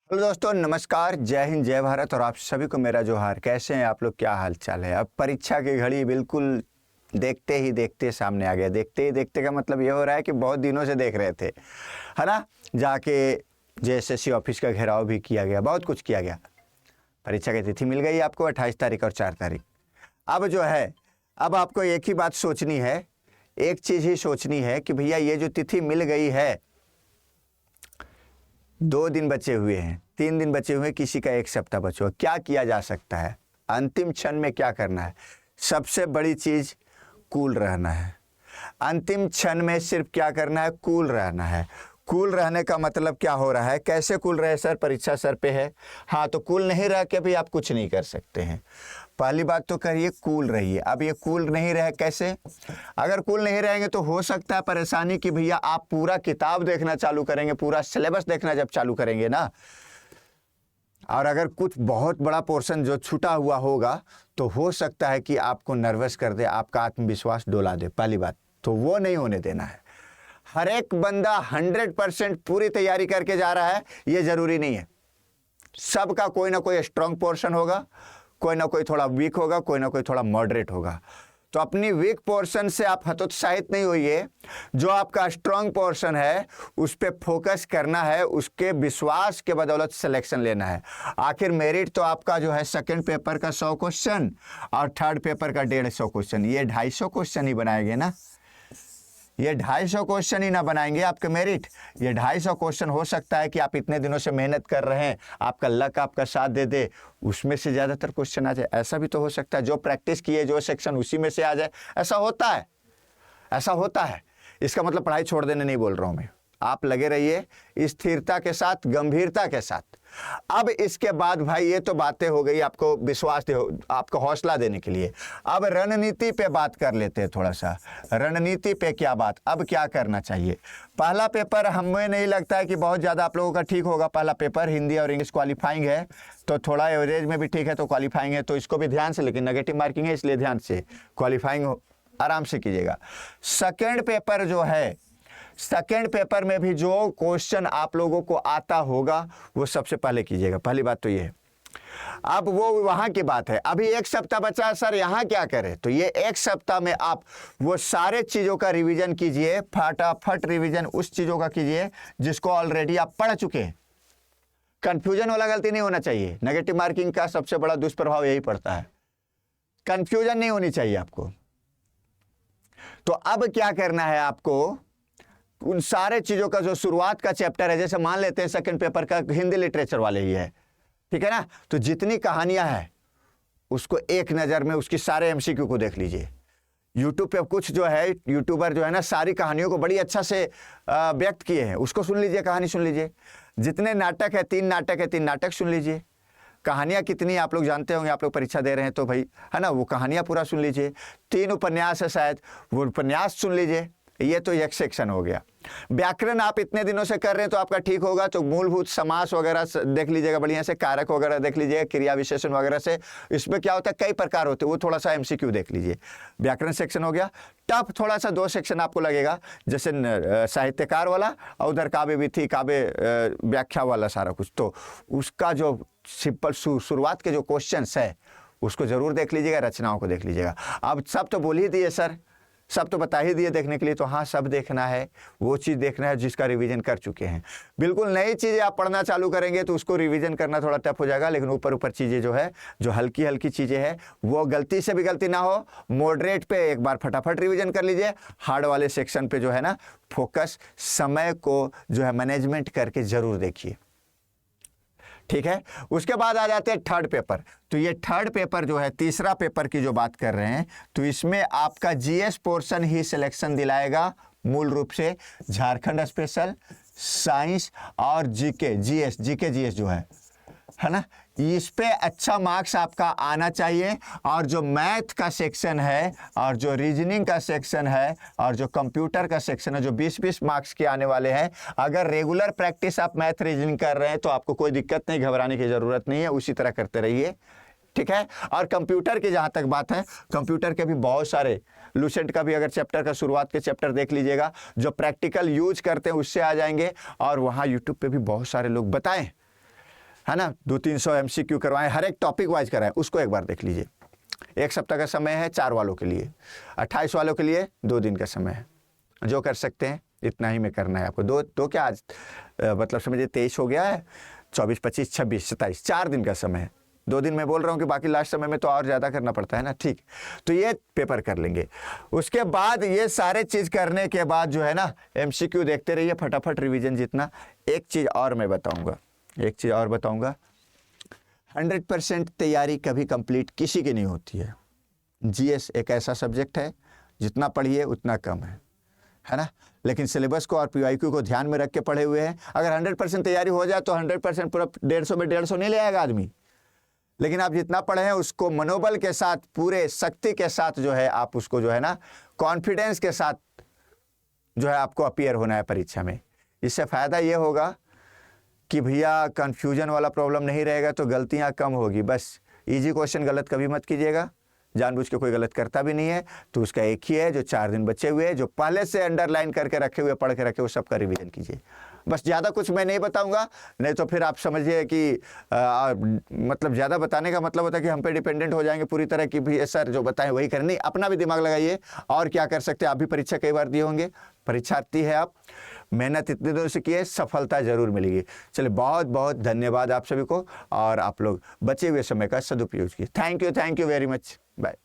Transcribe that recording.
Hello दोस्तों, नमस्कार, जय हिंद, जय भारत। और आप सभी को मेरा जोहार। कैसे हैं आप लोग, क्या हाल चाल है? अब परीक्षा की घड़ी बिल्कुल देखते ही देखते सामने आ गया। देखते ही देखते का मतलब ये हो रहा है कि बहुत दिनों से देख रहे थे, है ना। जाके जेएसएससी ऑफिस का घेराव भी किया गया, बहुत कुछ किया गया। परीक्षा की तिथि मिल गई आपको 28 तारीख और 4 तारीख। अब जो है, अब आपको एक ही बात सोचनी है, एक चीज़ ही सोचनी है कि भैया ये जो तिथि मिल गई है, 2 दिन बचे हुए हैं, 3 दिन बचे हुए हैं, किसी का 1 सप्ताह बचा हुआ। क्या किया जा सकता है? अंतिम क्षण में क्या करना है? सबसे बड़ी चीज़ कूल रहना है। अंतिम क्षण में सिर्फ क्या करना है? कूल रहना है। कूल रहने का मतलब क्या हो रहा है? कैसे कूल रहे सर, परीक्षा सर पे है। हाँ, तो कूल नहीं रह के भी आप कुछ नहीं कर सकते हैं। पहली बात तो करिए, कूल रहिए। अब ये कूल नहीं रहे कैसे? अगर कूल नहीं रहेंगे तो हो सकता है परेशानी कि भैया आप पूरा किताब देखना चालू करेंगे, पूरा सिलेबस देखना जब चालू करेंगे ना, और अगर कुछ बहुत बड़ा पोर्शन जो छूटा हुआ होगा तो हो सकता है कि आपको नर्वस कर दे, आपका आत्मविश्वास डोला दे। पहली बात तो वो नहीं होने देना है। हर एक बंदा 100% पूरी तैयारी करके जा रहा है, ये जरूरी नहीं है। सबका कोई ना कोई स्ट्रांग पोर्शन होगा, कोई ना कोई थोड़ा वीक होगा, कोई ना कोई थोड़ा मॉडरेट होगा। तो अपनी वीक पोर्शन से आप हतोत्साहित नहीं होइए। जो आपका स्ट्रांग पोर्शन है उस पर फोकस करना है, उसके विश्वास के बदौलत सिलेक्शन लेना है। आखिर मेरिट तो आपका जो है सेकंड पेपर का 100 क्वेश्चन और थर्ड पेपर का 150 क्वेश्चन, ये 250 क्वेश्चन ही बनाएंगे ना। ये 250 क्वेश्चन ही ना बनाएंगे आपके मेरिट। ये 250 क्वेश्चन हो सकता है कि आप इतने दिनों से मेहनत कर रहे हैं, आपका लक आपका साथ दे दे, उसमें से ज़्यादातर क्वेश्चन आ जाए। ऐसा भी तो हो सकता है, जो प्रैक्टिस किए जो सेक्शन उसी में से आ जाए। ऐसा होता है, ऐसा होता है। इसका मतलब पढ़ाई छोड़ देने नहीं बोल रहा हूँ मैं। आप लगे रहिए स्थिरता के साथ, गंभीरता के साथ। अब इसके बाद भाई ये तो बातें हो गई आपको विश्वास दे, आपको हौसला देने के लिए। अब रणनीति पे बात कर लेते हैं थोड़ा सा। रणनीति पे क्या बात, अब क्या करना चाहिए? पहला पेपर हमें नहीं लगता है कि बहुत ज़्यादा आप लोगों का ठीक होगा। पहला पेपर हिंदी और इंग्लिश क्वालिफाइंग है, तो थोड़ा एवरेज में भी ठीक है, तो क्वालिफाइंग है तो इसको भी ध्यान से, लेकिन नेगेटिव मार्किंग है इसलिए ध्यान से क्वालिफाइंग आराम से कीजिएगा। सेकेंड पेपर जो है, सेकेंड पेपर में भी जो क्वेश्चन आप लोगों को आता होगा वो सबसे पहले कीजिएगा। पहली बात तो ये है। अब वो वहां की बात है, अभी 1 सप्ताह बचा है सर, यहां क्या करें? तो ये 1 सप्ताह में आप वो सारे चीजों का रिवीजन कीजिए, फटाफट रिवीजन उस चीजों का कीजिए जिसको ऑलरेडी आप पढ़ चुके हैं। कंफ्यूजन वाला गलती नहीं होना चाहिए। नेगेटिव मार्किंग का सबसे बड़ा दुष्प्रभाव यही पड़ता है, कंफ्यूजन नहीं होनी चाहिए आपको। तो अब क्या करना है आपको? उन सारे चीजों का जो शुरुआत का चैप्टर है, जैसे मान लेते हैं सेकंड पेपर का हिंदी लिटरेचर वाले ही है, ठीक है ना, तो जितनी कहानियां हैं उसको एक नज़र में उसकी सारे एमसीक्यू को देख लीजिए। यूट्यूब पे कुछ जो है यूट्यूबर जो है ना, सारी कहानियों को बड़ी अच्छा से व्यक्त किए हैं, उसको सुन लीजिए, कहानी सुन लीजिए। जितने नाटक है, 3 नाटक है, 3 नाटक सुन लीजिए। कहानियाँ कितनी आप लोग जानते होंगे, आप लोग परीक्षा दे रहे हैं तो भाई, है ना, वो कहानियाँ पूरा सुन लीजिए। 3 उपन्यास है शायद, वो उपन्यास सुन लीजिए। ये तो एक सेक्शन हो गया। व्याकरण आप इतने दिनों से कर रहे हैं तो आपका ठीक होगा, तो मूलभूत समास वगैरह देख लीजिएगा बढ़िया से, कारक वगैरह देख लीजिएगा, क्रिया विशेषण वगैरह से। इसमें क्या होता है, कई प्रकार होते हैं, वो थोड़ा सा एमसीक्यू देख लीजिए। व्याकरण सेक्शन हो गया। टफ थोड़ा सा 2 सेक्शन आपको लगेगा, जैसे साहित्यकार वाला और उधर काव्य विधि, काव्य व्याख्या वाला सारा कुछ। तो उसका जो सिंपल शुरुआत के जो क्वेश्चंस है उसको जरूर देख लीजिएगा, रचनाओं को देख लीजिएगा। अब सब तो बोल ही दिए सर, सब तो बता ही दिए देखने के लिए, तो हाँ सब देखना है, वो चीज़ देखना है जिसका रिवीजन कर चुके हैं। बिल्कुल नई चीज़ें आप पढ़ना चालू करेंगे तो उसको रिवीजन करना थोड़ा टफ हो जाएगा, लेकिन ऊपर ऊपर चीज़ें जो है, जो हल्की हल्की चीज़ें हैं, वो गलती से भी गलती ना हो, मॉडरेट पे एक बार फटाफट रिवीजन कर लीजिए। हार्ड वाले सेक्शन पे जो है ना, फोकस, समय को जो है मैनेजमेंट करके ज़रूर देखिए, ठीक है। उसके बाद आ जाते हैं थर्ड पेपर। तो ये थर्ड पेपर जो है, तीसरा पेपर की जो बात कर रहे हैं, तो इसमें आपका जीएस पोर्शन ही सिलेक्शन दिलाएगा मूल रूप से। झारखंड स्पेशल, साइंस और जीके जीएस जो है ना, इस पे अच्छा मार्क्स आपका आना चाहिए। और जो मैथ का सेक्शन है और जो रीजनिंग का सेक्शन है और जो कंप्यूटर का सेक्शन है, जो 20-20 मार्क्स के आने वाले हैं, अगर रेगुलर प्रैक्टिस आप मैथ रीजनिंग कर रहे हैं तो आपको कोई दिक्कत नहीं, घबराने की ज़रूरत नहीं है, उसी तरह करते रहिए, ठीक है। और कंप्यूटर की जहाँ तक बात है, कंप्यूटर के भी बहुत सारे, लूसेंट का भी अगर चैप्टर का शुरुआत के चैप्टर देख लीजिएगा, जो प्रैक्टिकल यूज करते हैं उससे आ जाएंगे। और वहाँ यूट्यूब पे भी बहुत सारे लोग बताएं है ना, 200-300 MCQ करवाएं, हर एक टॉपिक वाइज कराएं, उसको एक बार देख लीजिए। 1 सप्ताह का समय है 4 वालों के लिए, 28 वालों के लिए 2 दिन का समय है। जो कर सकते हैं इतना ही में करना है आपको। दो क्या आज मतलब समझिए 23 हो गया है, 24, 25, 26, 27, 4 दिन का समय है। 2 दिन मैं बोल रहा हूँ कि बाकी लास्ट समय में तो और ज़्यादा करना पड़ता है ना, ठीक। तो ये पेपर कर लेंगे। उसके बाद ये सारे चीज़ करने के बाद जो है ना MCQ देखते रहिए, फटाफट रिवीजन जितना। एक चीज़ और मैं बताऊँगा, 100% तैयारी कभी कंप्लीट किसी की नहीं होती है। GS एक ऐसा सब्जेक्ट है, जितना पढ़िए उतना कम है ना, लेकिन सिलेबस को और PYQ को ध्यान में रख के पढ़े हुए हैं। अगर 100% तैयारी हो जाए तो 100% पूरा 150 में 150 नहीं ले आएगा आदमी, लेकिन आप जितना पढ़े हैं उसको मनोबल के साथ, पूरे शक्ति के साथ जो है आप उसको जो है ना कॉन्फिडेंस के साथ जो है आपको अपीयर होना है परीक्षा में। इससे फ़ायदा ये होगा कि भैया कन्फ्यूजन वाला प्रॉब्लम नहीं रहेगा, तो गलतियां कम होगी। बस इजी क्वेश्चन गलत कभी मत कीजिएगा, जानबूझ के कोई गलत करता भी नहीं है। तो उसका एक ही है, जो 4 दिन बचे हुए हैं, जो पहले से अंडरलाइन करके रखे हुए, पढ़ के रखे, वो सबका रिवीजन कीजिए। बस ज़्यादा कुछ मैं नहीं बताऊंगा, नहीं तो फिर आप समझिए कि मतलब ज़्यादा बताने का मतलब होता है कि हम पे डिपेंडेंट हो जाएंगे पूरी तरह कि भैया सर जो बताएं वही करें। नहीं, अपना भी दिमाग लगाइए और क्या कर सकते हैं। आप भी परीक्षा कई बार दिए होंगे, परीक्षार्थी है आप, मेहनत इतने दिनों से किए, सफलता जरूर मिलेगी। चलिए, बहुत बहुत धन्यवाद आप सभी को, और आप लोग बचे हुए समय का सदुपयोग कीजिए। Thank you very much, bye.